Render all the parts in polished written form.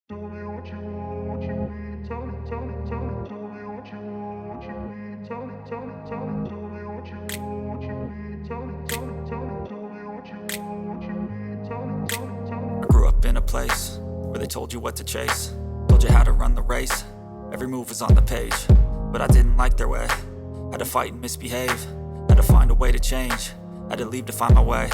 Tell me what you need. Tell me. Tell me what you need. Tell me what you need. Tell me what you need. I grew up in a place where they told you what to chase, told you how to run the race. Every move was on the page, but I didn't like their way. Had to fight and misbehave, had to find a way to change, had to leave to find my way.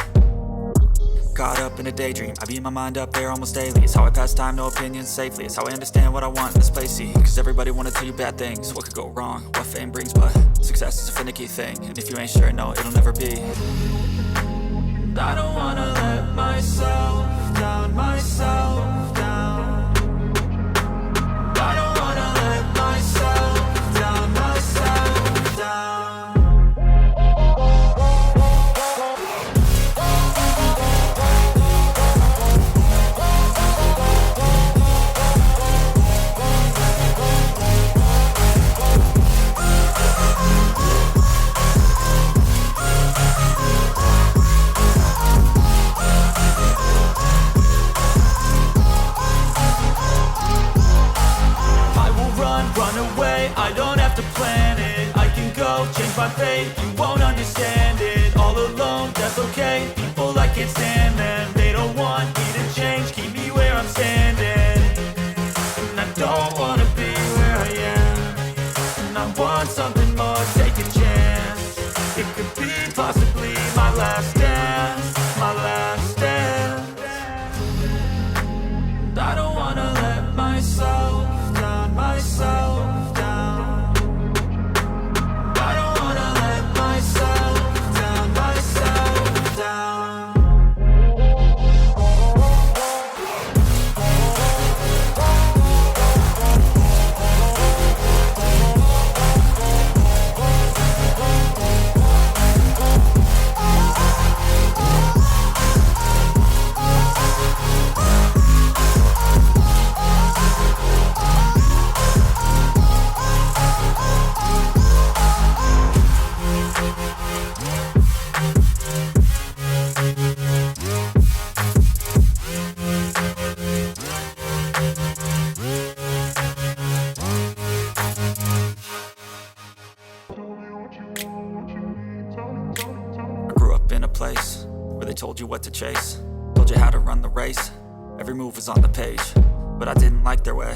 Caught up in a daydream, I beat my mind up there almost daily. It's how I pass time, no opinions safely. It's how I understand what I want in this place, see. Cause everybody wanna tell you bad things, what could go wrong, what fame brings. But success is a finicky thing, and if you ain't sure, no, it'll never be. I don't wanna let myself down, myself down. I don't wanna let myself down, myself down. Run away, I don't have to plan it. I can go, change my fate, you won't understand it. All alone, that's okay, people I can't stand them. They don't want me to change, keep me where I'm standing. And I don't wanna be where I am, and I want something more, take a chance. It could be possibly my last dance, my last dance. And I don't wanna let myself down, myself down. I don't wanna let myself down, myself down. I grew up in a place where they told you what to chase, told you how to run the race. Every move was on the page, but I didn't like their way.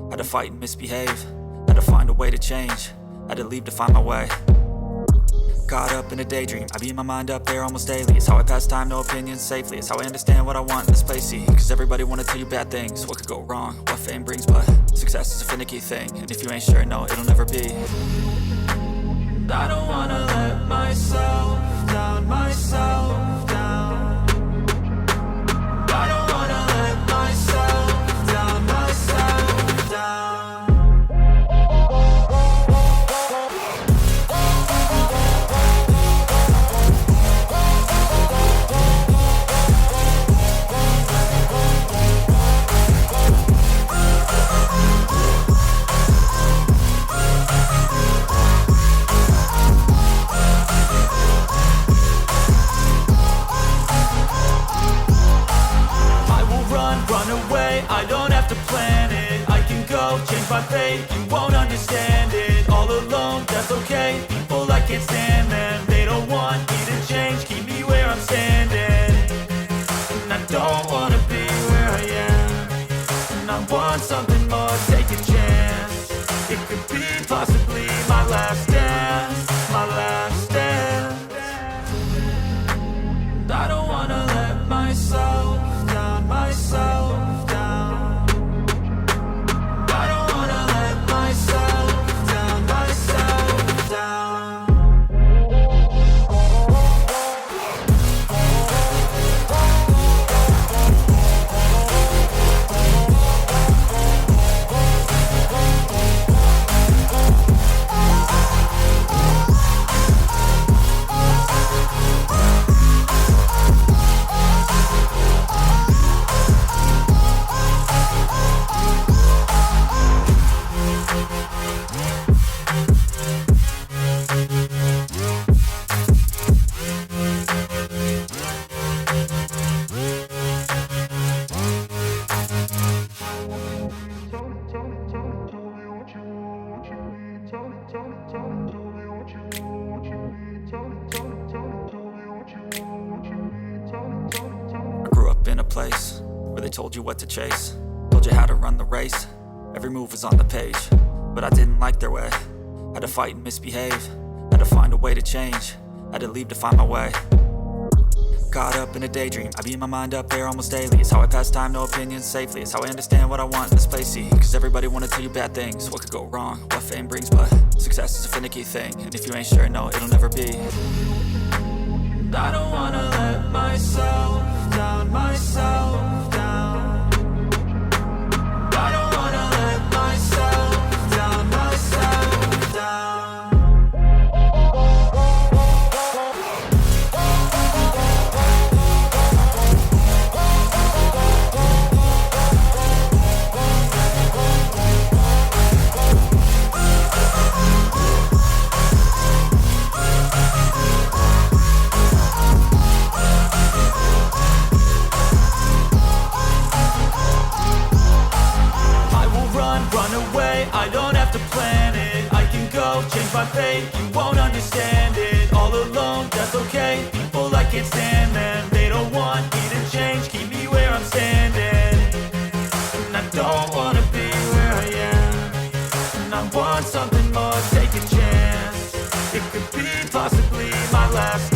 Had to fight and misbehave, had to find a way to change, had to leave to find my way. Caught up in a daydream, I beat my mind up there almost daily. It's how I pass time, no opinions safely. It's how I understand what I want in this place, see. Cause everybody wanna tell you bad things, what could go wrong, what fame brings. But success is a finicky thing, and if you ain't sure, no, it'll never be. I don't wanna let myself down, myself down. I don't wanna let myself down, myself down. Run away, I don't have to plan it. I can go, change my fate, you won't understand it. All alone, that's okay, people I can't stand them. They don't want me to change, keep me where I'm standing. And I don't wanna be where I am, and I want something more, take a chance. It could be possibly my last dance, my last dance. And I don't wanna let myself down, myself down. I don't wanna let myself down, myself down. told you what to chase, told you how to run the race. Every move was on the page, but I didn't like their way. Had to fight and misbehave, had to find a way to change, had to leave to find my way. Caught up in a daydream, I beat my mind up there almost daily. It's how I pass time, no opinions safely. It's how I understand what I want in this place, see. Cause everybody wanna tell you bad things, what could go wrong, what fame brings. But success is a finicky thing, and if you ain't sure, no, it'll never be. I don't wanna let myself down, myself down. I don't wanna let myself down, myself down. I don't have to plan it, I can go change my fate. You won't understand it, all alone, that's okay. People I can't stand them, they don't want me to change. Keep me where I'm standing, and I don't wanna be where I am. And I want something more, take a chance. It could be possibly my last